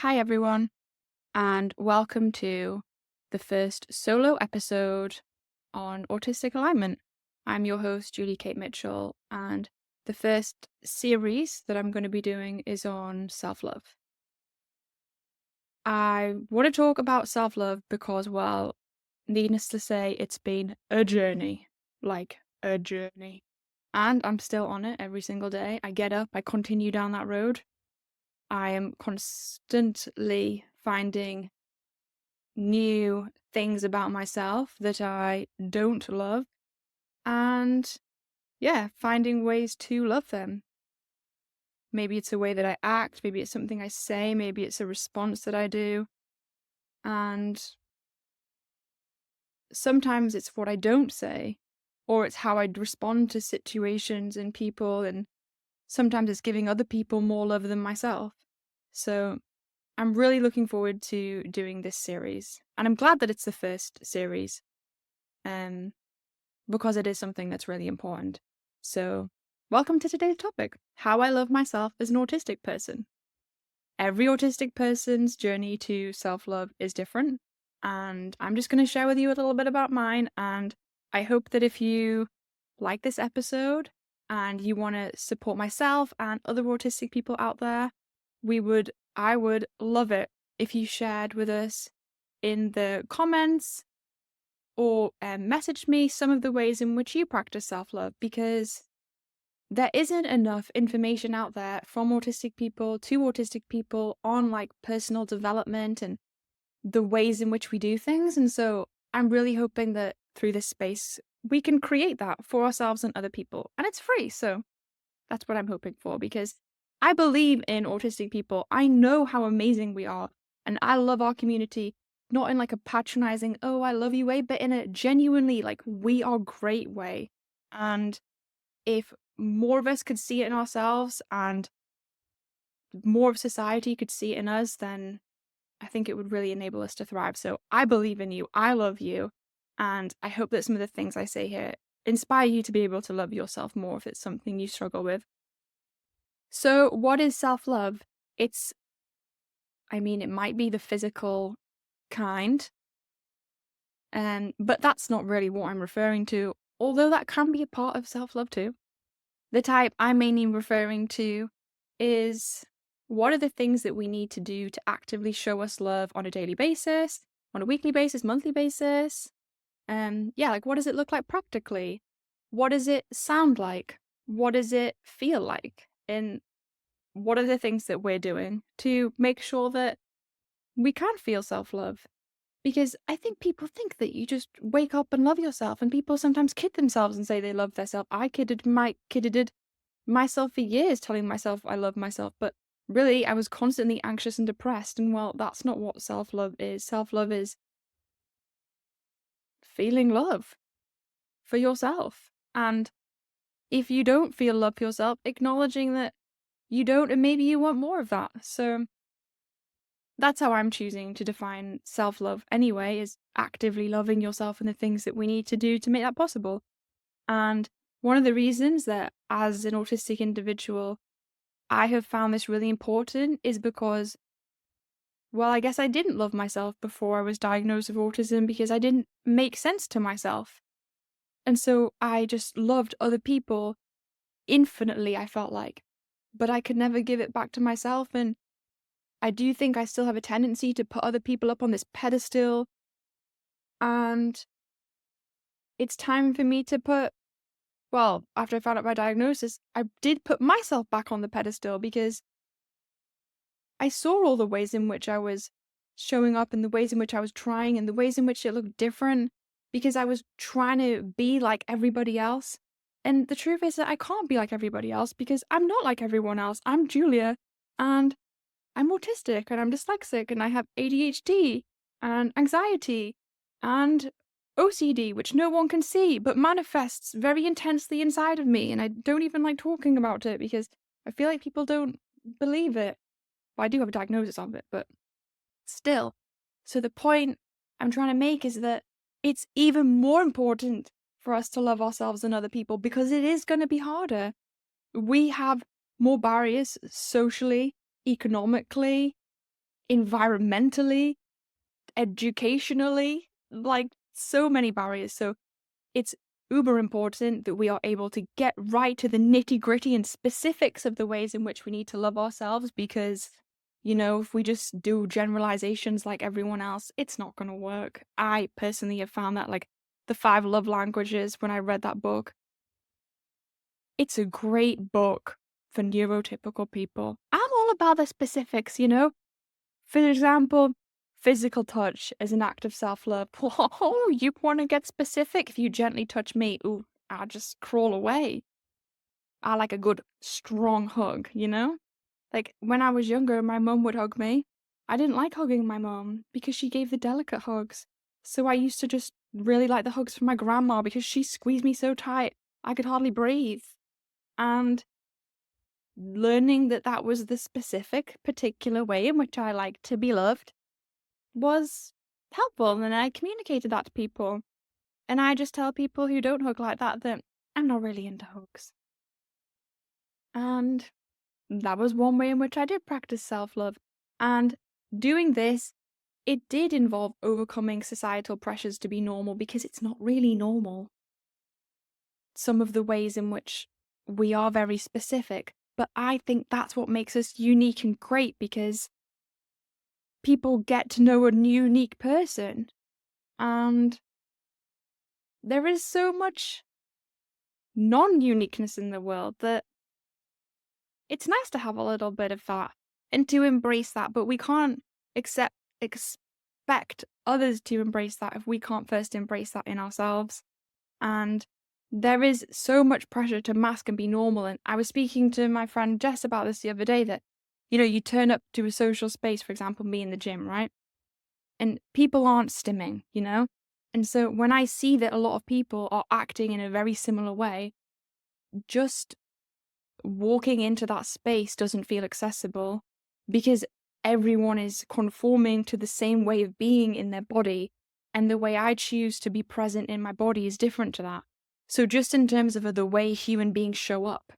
Hi, everyone, and welcome to the first solo episode on autistic alignment. I'm your host, Julie Kate Mitchell, and the first series that I'm going to be doing is on self love. I want to talk about self love because, well, needless to say, it's been a journey like a journey. And I'm still on it every single day. I get up, I continue down that road. I am constantly finding new things about myself that I don't love, and yeah, finding ways to love them. Maybe it's a way that I act, maybe it's something I say, maybe it's a response that I do, and sometimes it's what I don't say, or it's how I respond to situations and people, and sometimes it's giving other people more love than myself. So I'm really looking forward to doing this series, and I'm glad that it's the first series. Because it is something that's really important. So, welcome to today's topic, how I love myself as an autistic person. Every autistic person's journey to self-love is different, and I'm just going to share with you a little bit about mine, and I hope that if you like this episode and you want to support myself and other autistic people out there, I would love it if you shared with us in the comments or message me some of the ways in which you practice self-love, because there isn't enough information out there from autistic people to autistic people on like personal development and the ways in which we do things. And so I'm really hoping that through this space we can create that for ourselves and other people, and it's free. So that's what I'm hoping for, because I believe in autistic people. I know how amazing we are, and I love our community, not in like a patronizing, oh, I love you way, but in a genuinely like, we are great way. And if more of us could see it in ourselves and more of society could see it in us, then I think it would really enable us to thrive. So I believe in you. I love you. And I hope that some of the things I say here inspire you to be able to love yourself more if it's something you struggle with. So, what is self love? It's, it might be the physical kind, but that's not really what I'm referring to, although that can be a part of self love too. The type I'm mainly referring to is, what are the things that we need to do to actively show us love on a daily basis, on a weekly basis, monthly basis? Yeah, like, what does it look like practically? What does it sound like? What does it feel like? And what are the things that we're doing to make sure that we can feel self-love? Because I think people think that you just wake up and love yourself, and people sometimes kid themselves and say they love themselves. I kidded myself for years, telling myself I love myself, but really I was constantly anxious and depressed, and well, that's not what self-love is. Self-love is feeling love for yourself. And if you don't feel love for yourself, acknowledging that you don't, and maybe you want more of that. So that's how I'm choosing to define self-love anyway, is actively loving yourself and the things that we need to do to make that possible. And one of the reasons that as an autistic individual, I have found this really important is because, well, I guess I didn't love myself before I was diagnosed with autism because I didn't make sense to myself. And so I just loved other people infinitely, I felt like, but I could never give it back to myself. And I do think I still have a tendency to put other people up on this pedestal, and it's time for me to after I found out my diagnosis, I did put myself back on the pedestal, because I saw all the ways in which I was showing up and the ways in which I was trying and the ways in which it looked different, because I was trying to be like everybody else. And the truth is that I can't be like everybody else, because I'm not like everyone else. I'm Julia, and I'm autistic, and I'm dyslexic, and I have ADHD and anxiety and OCD, which no one can see but manifests very intensely inside of me. And I don't even like talking about it because I feel like people don't believe it. Well, I do have a diagnosis of it, but still. So the point I'm trying to make is that it's even more important for us to love ourselves than other people, because it is going to be harder. We have more barriers socially, economically, environmentally, educationally, like so many barriers. So it's uber important that we are able to get right to the nitty-gritty and specifics of the ways in which we need to love ourselves because, if we just do generalizations like everyone else, it's not going to work. I personally have found that, like, the 5 love languages, when I read that book, it's a great book for neurotypical people. I'm all about the specifics. For example, physical touch is an act of self-love. Oh, you want to get specific? If you gently touch me, ooh, I'll just crawl away. I like a good, strong hug? Like, when I was younger, my mum would hug me. I didn't like hugging my mum because she gave the delicate hugs. So I used to just really like the hugs from my grandma because she squeezed me so tight I could hardly breathe. And learning that that was the specific, particular way in which I like to be loved was helpful, and I communicated that to people. And I just tell people who don't hug like that I'm not really into hugs. And that was one way in which I did practice self-love. And doing this, it did involve overcoming societal pressures to be normal because it's not really normal. Some of the ways in which we are very specific, but I think that's what makes us unique and great because people get to know a unique person. And there is so much non-uniqueness in the world that it's nice to have a little bit of that and to embrace that, but we can't expect others to embrace that if we can't first embrace that in ourselves. And there is so much pressure to mask and be normal. And I was speaking to my friend Jess about this the other day that, you turn up to a social space, for example, me in the gym, right? And people aren't stimming. And so when I see that a lot of people are acting in a very similar way, just walking into that space doesn't feel accessible because everyone is conforming to the same way of being in their body, and the way I choose to be present in my body is different to that. So just in terms of the way human beings show up,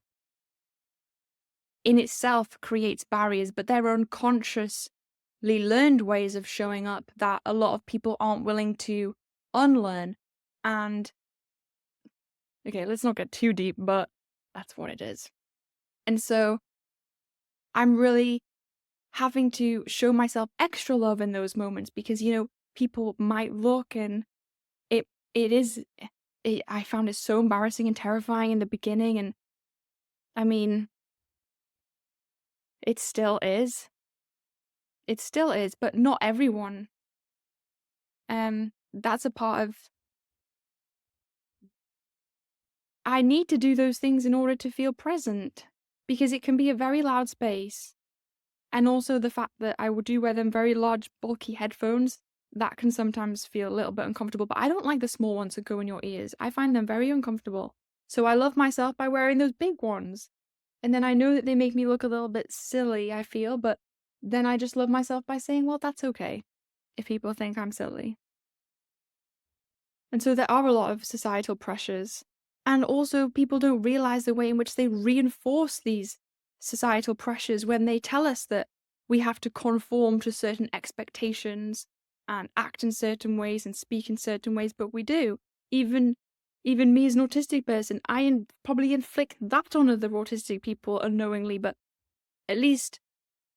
in itself creates barriers, but they're unconsciously learned ways of showing up that a lot of people aren't willing to unlearn. And okay, let's not get too deep, but that's what it is. And so I'm really having to show myself extra love in those moments because, people might look, and it is, I found it so embarrassing and terrifying in the beginning. And I mean, it still is. It still is, but not everyone. That's a part of, I need to do those things in order to feel present because it can be a very loud space. And also the fact that I do wear them very large, bulky headphones, that can sometimes feel a little bit uncomfortable, but I don't like the small ones that go in your ears. I find them very uncomfortable. So I love myself by wearing those big ones. And then I know that they make me look a little bit silly, I feel, but then I just love myself by saying, well, that's okay if people think I'm silly. And so there are a lot of societal pressures. And also, people don't realize the way in which they reinforce these societal pressures when they tell us that we have to conform to certain expectations and act in certain ways and speak in certain ways, but we do. Even me as an autistic person, I probably inflict that on other autistic people unknowingly, but at least,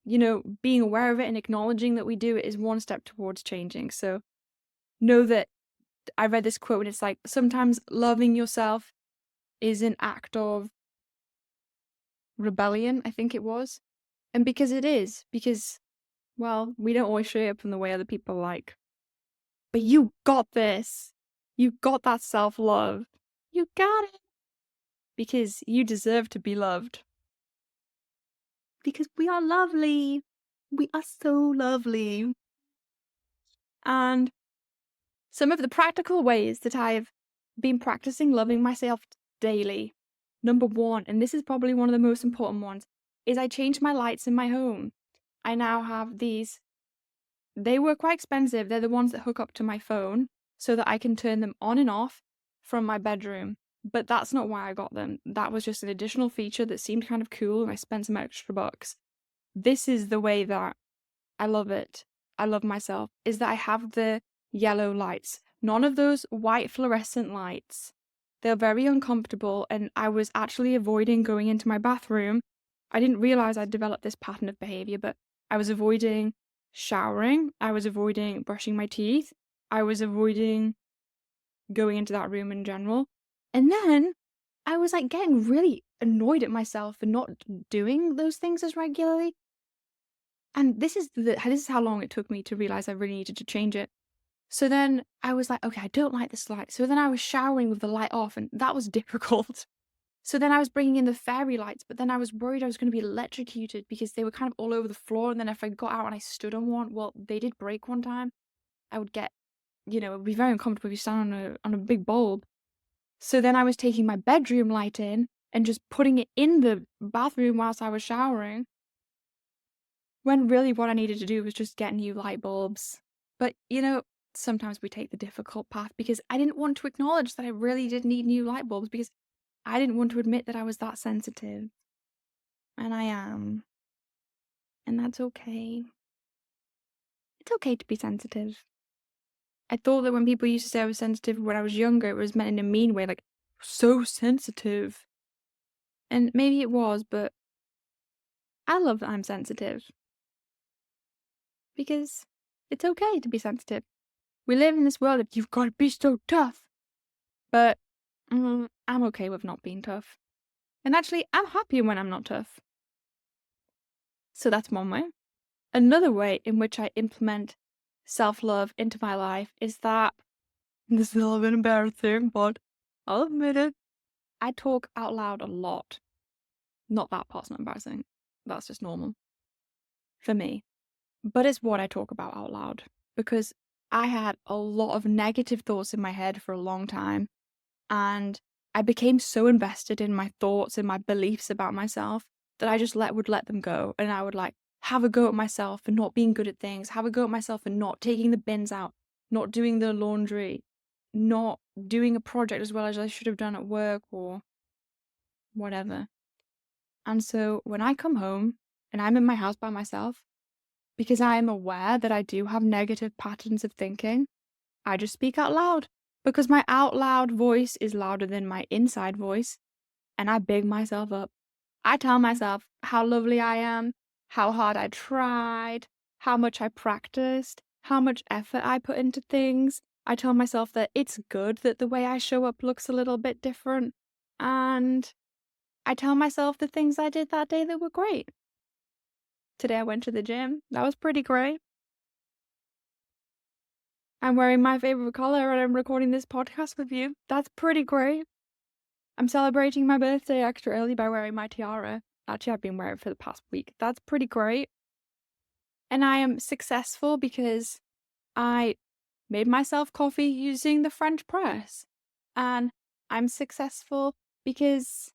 being aware of it and acknowledging that we do it is one step towards changing. So know that I read this quote and it's like, sometimes loving yourself is an act of rebellion, I think it was. And because it is, because, well, we don't always show up in the way other people like. But you got this. You got that self-love. You got it. Because you deserve to be loved. Because we are lovely. We are so lovely. And some of the practical ways that I've been practicing loving myself daily. Number one, and this is probably one of the most important ones, is I changed my lights in my home. I now have these. They were quite expensive. They're the ones that hook up to my phone so that I can turn them on and off from my bedroom. But that's not why I got them. That was just an additional feature that seemed kind of cool, and I spent some extra bucks. This is the way that I love it. I love myself, is that I have the yellow lights. None of those white fluorescent lights. They're very uncomfortable, and I was actually avoiding going into my bathroom. I didn't realize I'd developed this pattern of behavior, but I was avoiding showering. I was avoiding brushing my teeth. I was avoiding going into that room in general. And then I was like getting really annoyed at myself for not doing those things as regularly. And this is how long it took me to realize I really needed to change it. So then I was like, okay, I don't like this light. So then I was showering with the light off, and that was difficult. So then I was bringing in the fairy lights, but then I was worried I was going to be electrocuted because they were kind of all over the floor. And then if I got out and I stood on one, well, they did break one time. I would get, it would be very uncomfortable if you stand on a big bulb. So then I was taking my bedroom light in and just putting it in the bathroom whilst I was showering, when really what I needed to do was just get new light bulbs. But, sometimes we take the difficult path because I didn't want to acknowledge that I really did need new light bulbs because I didn't want to admit that I was that sensitive. And I am. And that's okay. It's okay to be sensitive. I thought that when people used to say I was sensitive when I was younger, it was meant in a mean way, like, so sensitive. And maybe it was, but I love that I'm sensitive. Because it's okay to be sensitive. We live in this world of you've got to be so tough. But I'm okay with not being tough. And actually, I'm happy when I'm not tough. So that's one way. Another way in which I implement self-love into my life is that, this is a little bit embarrassing, but I'll admit it, I talk out loud a lot. Not that part's not embarrassing. That's just normal. For me. But it's what I talk about out loud. Because I had a lot of negative thoughts in my head for a long time. And I became so invested in my thoughts and my beliefs about myself that I just would let them go. And I would have a go at myself for not being good at things, have a go at myself for not taking the bins out, not doing the laundry, not doing a project as well as I should have done at work or whatever. And so when I come home and I'm in my house by myself, because I am aware that I do have negative patterns of thinking, I just speak out loud. Because my out loud voice is louder than my inside voice, and I big myself up. I tell myself how lovely I am, how hard I tried, how much I practiced, how much effort I put into things. I tell myself that it's good that the way I show up looks a little bit different. And I tell myself the things I did that day that were great. Today I went to the gym. That was pretty great. I'm wearing my favorite color and I'm recording this podcast with you. That's pretty great. I'm celebrating my birthday extra early by wearing my tiara. Actually, I've been wearing it for the past week. That's pretty great. And I am successful because I made myself coffee using the French press. And I'm successful because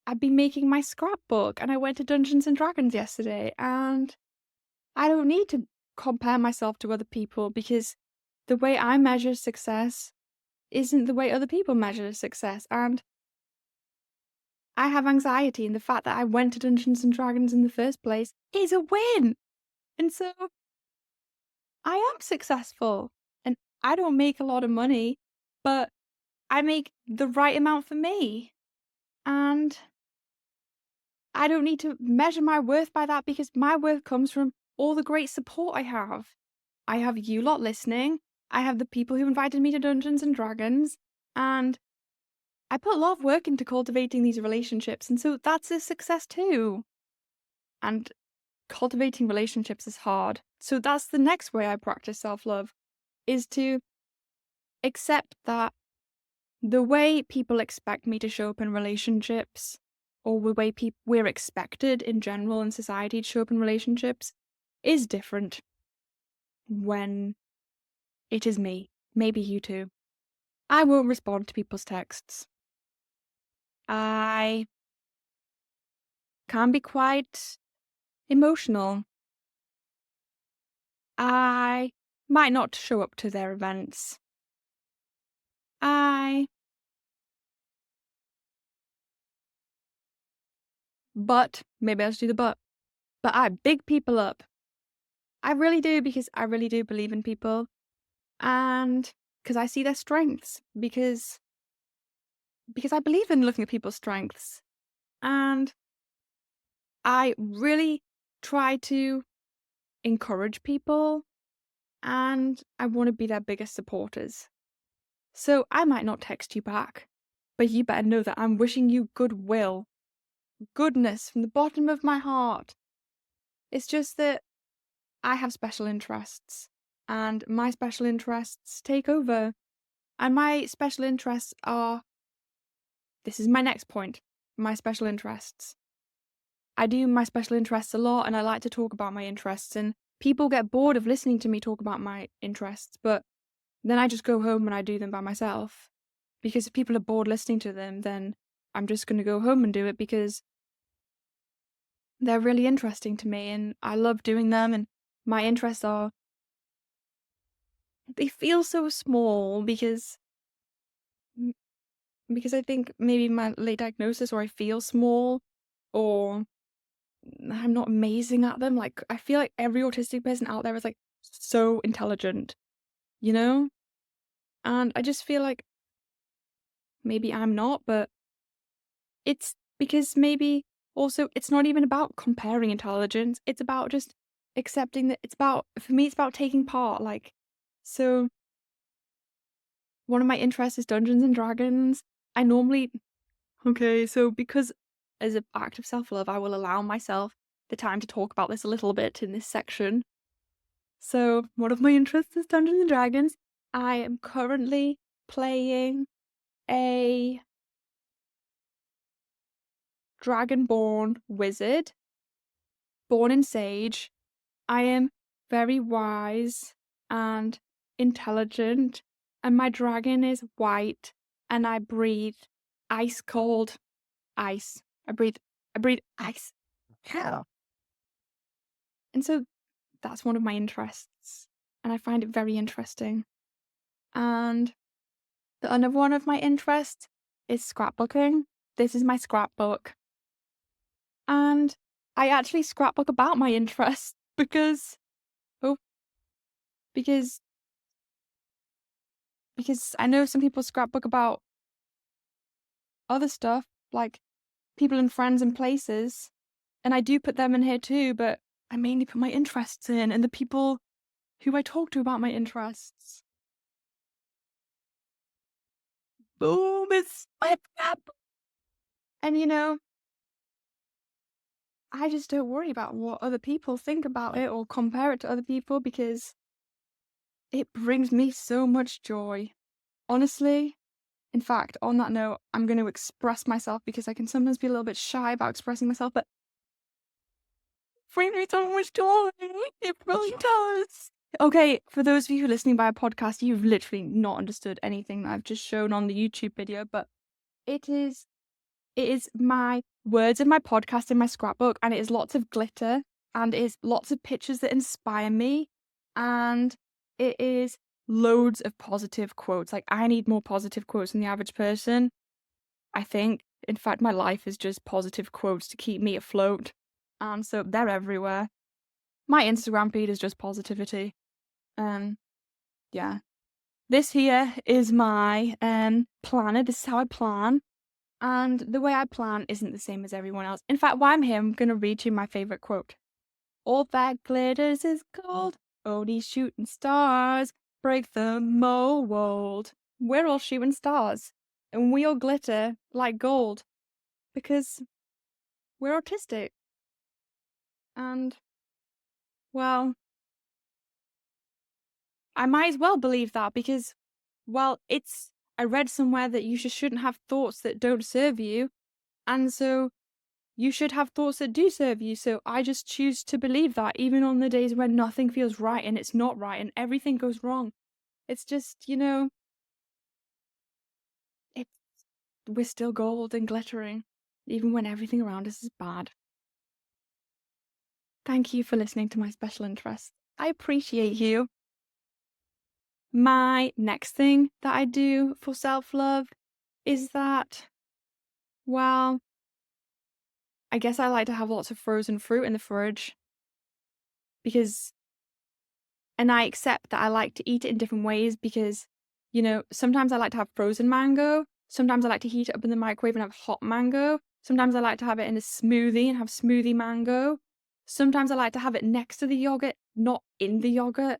I've been making my scrapbook and I went to Dungeons and Dragons yesterday. And I don't need to compare myself to other people because the way I measure success isn't the way other people measure success. And I have anxiety, and the fact that I went to Dungeons and Dragons in the first place is a win. And so I am successful. And I don't make a lot of money, but I make the right amount for me. And I don't need to measure my worth by that because my worth comes from all the great support I have. I have you lot listening. I have the people who invited me to Dungeons and Dragons. And I put a lot of work into cultivating these relationships. And so that's a success too. And cultivating relationships is hard. So that's the next way I practice self-love, is to accept that the way people expect me to show up in relationships, or the way we're expected in general in society to show up in relationships, is different when it is me. Maybe you too. I won't respond to people's texts. I can be quite emotional. I might not show up to their events. But maybe I'll just do the but I big people up. I really do, because I really do believe in people, and because I see their strengths, because I believe in looking at people's strengths, and I really try to encourage people, and I want to be their biggest supporters. So I might not text you back, but you better know that I'm wishing you goodwill, goodness from the bottom of my heart. It's just that I have special interests, and my special interests take over. And my special interests are, this is my next point, my special interests. I do my special interests a lot, and I like to talk about my interests, and people get bored of listening to me talk about my interests, but then I just go home and I do them by myself. Because if people are bored listening to them, then I'm just going to go home and do it because they're really interesting to me and I love doing them. And my interests are, they feel so small because I think maybe my late diagnosis, or I feel small, or I'm not amazing at them. Like, I feel like every autistic person out there is like so intelligent, you know? And I just feel like maybe I'm not, but it's because maybe also it's not even about comparing intelligence. It's about just accepting that for me, it's about taking part. Like, so one of my interests is Dungeons and Dragons. I normally, okay, so because as an act of self love, I will allow myself the time to talk about this a little bit in this section. So, one of my interests is Dungeons and Dragons. I am currently playing a Dragonborn wizard, born in Sage. I am very wise and intelligent, and my dragon is white, and I breathe ice cold ice. I breathe ice. Yeah. And so that's one of my interests, and I find it very interesting. And the other one of my interests is scrapbooking. This is my scrapbook. And I actually scrapbook about my interests because, oh, because I know some people scrapbook about other stuff, like people and friends and places, and I do put them in here too, but I mainly put my interests in and the people who I talk to about my interests. Boom, it's my scrapbook. And I just don't worry about what other people think about it or compare it to other people because it brings me so much joy. Honestly, in fact, on that note, I'm going to express myself because I can sometimes be a little bit shy about expressing myself, but it brings me so much joy. It really does. Okay, for those of you who are listening by a podcast, you've literally not understood anything that I've just shown on the YouTube video, but it is my words of my podcast in my scrapbook, and it is lots of glitter, and it is lots of pictures that inspire me, and it is loads of positive quotes. Like, I need more positive quotes than the average person, I think. In fact, my life is just positive quotes to keep me afloat. And so they're everywhere. My Instagram feed is just positivity. Yeah. This here is my planner. This is how I plan. And the way I plan isn't the same as everyone else. In fact, while I'm here, I'm going to read you my favorite quote. All that glitters is gold. Only shooting stars break the mold. We're all shooting stars. And we all glitter like gold. Because we're autistic. And, well, I might as well believe that because, well, I read somewhere that you just shouldn't have thoughts that don't serve you. And so you should have thoughts that do serve you. So I just choose to believe that even on the days when nothing feels right and it's not right and everything goes wrong. It's just, it's, we're still gold and glittering, even when everything around us is bad. Thank you for listening to my special interest. I appreciate you. My next thing that I do for self-love is that, well, I guess I like to have lots of frozen fruit in the fridge because And I accept that I like to eat it in different ways because, sometimes I like to have frozen mango. Sometimes I like to heat it up in the microwave and have hot mango. Sometimes I like to have it in a smoothie and have smoothie mango. Sometimes I like to have it next to the yogurt, not in the yogurt,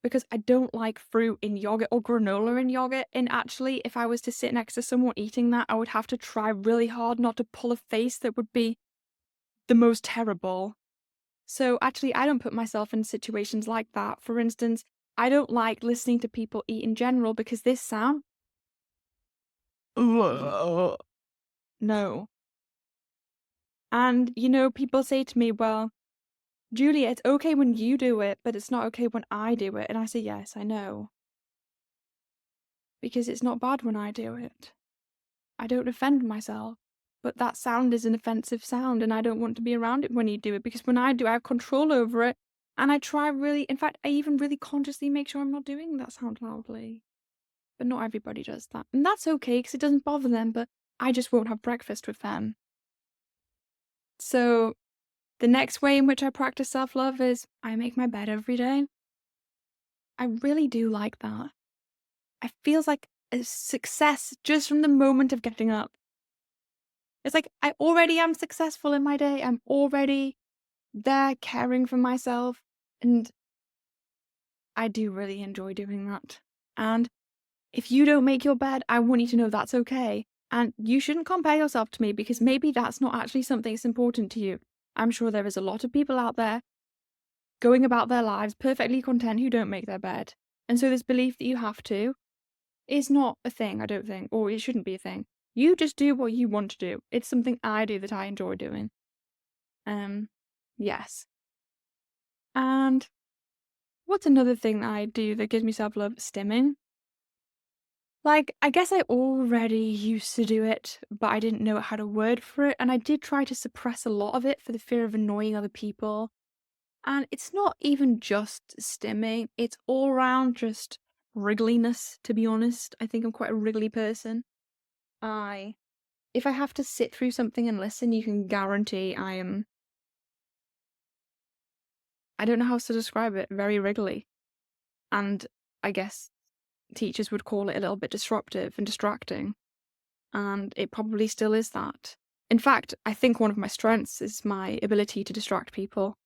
because I don't like fruit in yogurt or granola in yogurt. And actually, if I was to sit next to someone eating that, I would have to try really hard not to pull a face that would be the most terrible. So actually, I don't put myself in situations like that. For instance, I don't like listening to people eat in general because this sound. No. And, people say to me, well, Julia, it's okay when you do it, but it's not okay when I do it. And I say, yes, I know. Because it's not bad when I do it. I don't offend myself. But that sound is an offensive sound, and I don't want to be around it when you do it, because when I do, I have control over it. And I try really, in fact, I even really consciously make sure I'm not doing that sound loudly. But not everybody does that. And that's okay, because it doesn't bother them, but I just won't have breakfast with them. So the next way in which I practice self-love is I make my bed every day. I really do like that. It feels like a success just from the moment of getting up. It's like I already am successful in my day. I'm already there caring for myself, and I do really enjoy doing that. And if you don't make your bed, I want you to know that's okay. And you shouldn't compare yourself to me, because maybe that's not actually something that's important to you. I'm sure there is a lot of people out there going about their lives perfectly content who don't make their bed. And so this belief that you have to is not a thing, I don't think, or it shouldn't be a thing. You just do what you want to do. It's something I do that I enjoy doing. Yes. And what's another thing that I do that gives me self-love? Stimming. Like, I guess I already used to do it, but I didn't know how to word for it, and I did try to suppress a lot of it for the fear of annoying other people. And it's not even just stimming, it's all around just wriggliness, to be honest. I think I'm quite a wriggly person. If I have to sit through something and listen, you can guarantee I don't know how else to describe it, very wriggly. And I guess teachers would call it a little bit disruptive and distracting. And it probably still is that. In fact, I think one of my strengths is my ability to distract people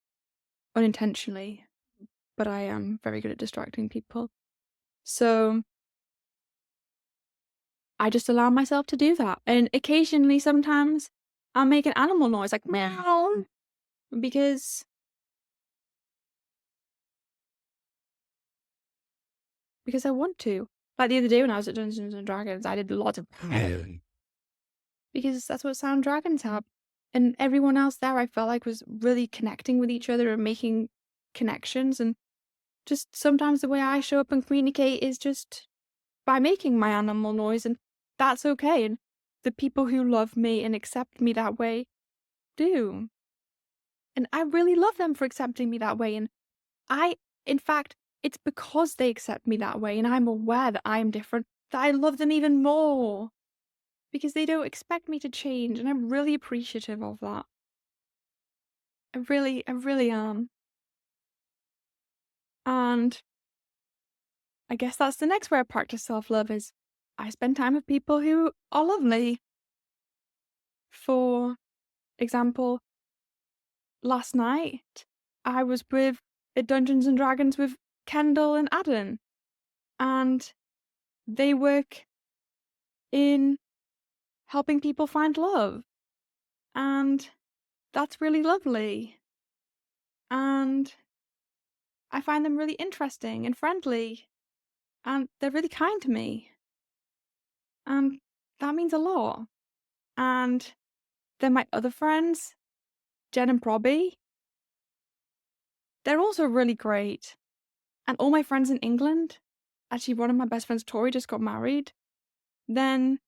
unintentionally, but I am very good at distracting people. So I just allow myself to do that. And occasionally, sometimes, I'll make an animal noise like meow, because I want to. Like the other day when I was at Dungeons and Dragons, I did lots of because that's what sound dragons have. And everyone else there, I felt like, was really connecting with each other and making connections. And just sometimes the way I show up and communicate is just by making my animal noise, and that's okay. And the people who love me and accept me that way do. And I really love them for accepting me that way. And in fact, it's because they accept me that way and I'm aware that I am different that I love them even more. Because they don't expect me to change, and I'm really appreciative of that. I really am. And I guess that's the next way I practice self-love is I spend time with people who are lovely. For example, last night I was with at Dungeons and Dragons with Kendall and Adam, and they work in helping people find love. And that's really lovely. And I find them really interesting and friendly. And they're really kind to me. And that means a lot. And then my other friends, Jen and Robbie, they're also really great. And all my friends in England, actually one of my best friends, Tori, just got married. Then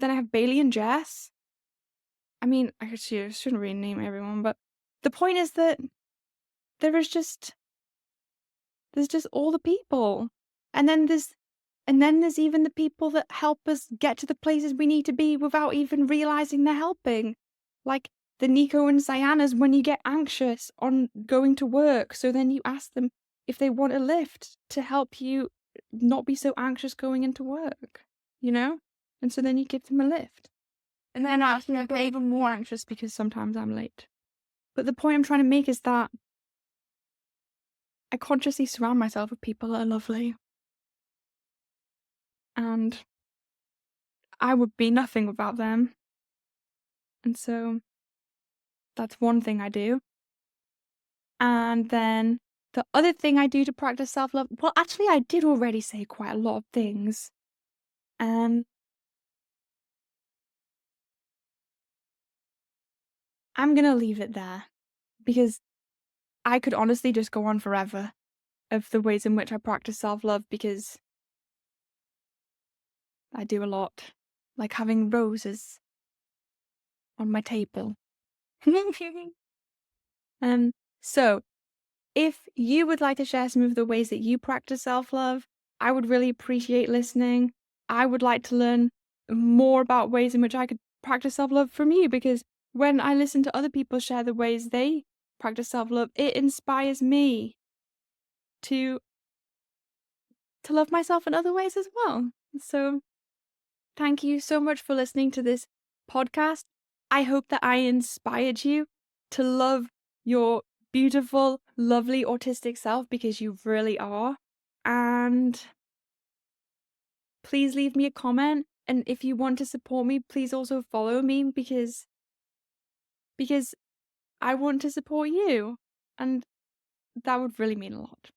I have Bailey and Jess. I mean, I shouldn't really name everyone, but the point is that there's just all the people. And then there's even the people that help us get to the places we need to be without even realizing they're helping. Like, the Nico and Cyanas when you get anxious on going to work. So then you ask them if they want a lift to help you not be so anxious going into work, you know? And so then you give them a lift. And then actually I get even more anxious because sometimes I'm late. But the point I'm trying to make is that I consciously surround myself with people that are lovely. And I would be nothing without them. And so that's one thing I do. And then the other thing I do to practice self-love, well, actually, I did already say quite a lot of things. And I'm going to leave it there because I could honestly just go on forever of the ways in which I practice self-love because I do a lot, like having roses on my table. So if you would like to share some of the ways that you practice self-love, I would really appreciate listening. I would like to learn more about ways in which I could practice self-love from you because when I listen to other people share the ways they practice self-love, it inspires me to love myself in other ways as well. So thank you so much for listening to this podcast. I hope that I inspired you to love your beautiful, lovely autistic self because you really are. And please leave me a comment. And if you want to support me, please also follow me because I want to support you. And that would really mean a lot.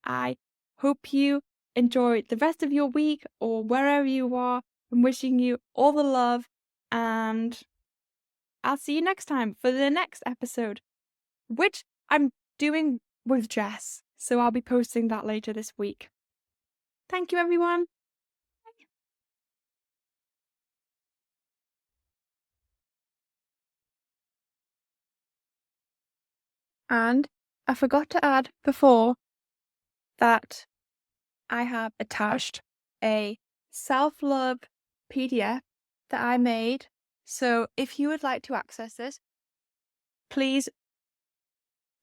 I hope you enjoy the rest of your week or wherever you are. I'm wishing you all the love and I'll see you next time for the next episode, which I'm doing with Jess. So I'll be posting that later this week. Thank you, everyone. And I forgot to add before that I have attached a self-love PDF that I made. So if you would like to access this, please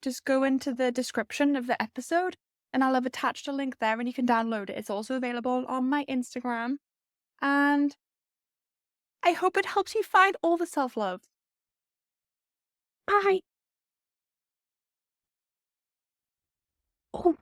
just go into the description of the episode and I'll have attached a link there and you can download it. It's also available on my Instagram. And I hope it helps you find all the self-love. Bye. Oh.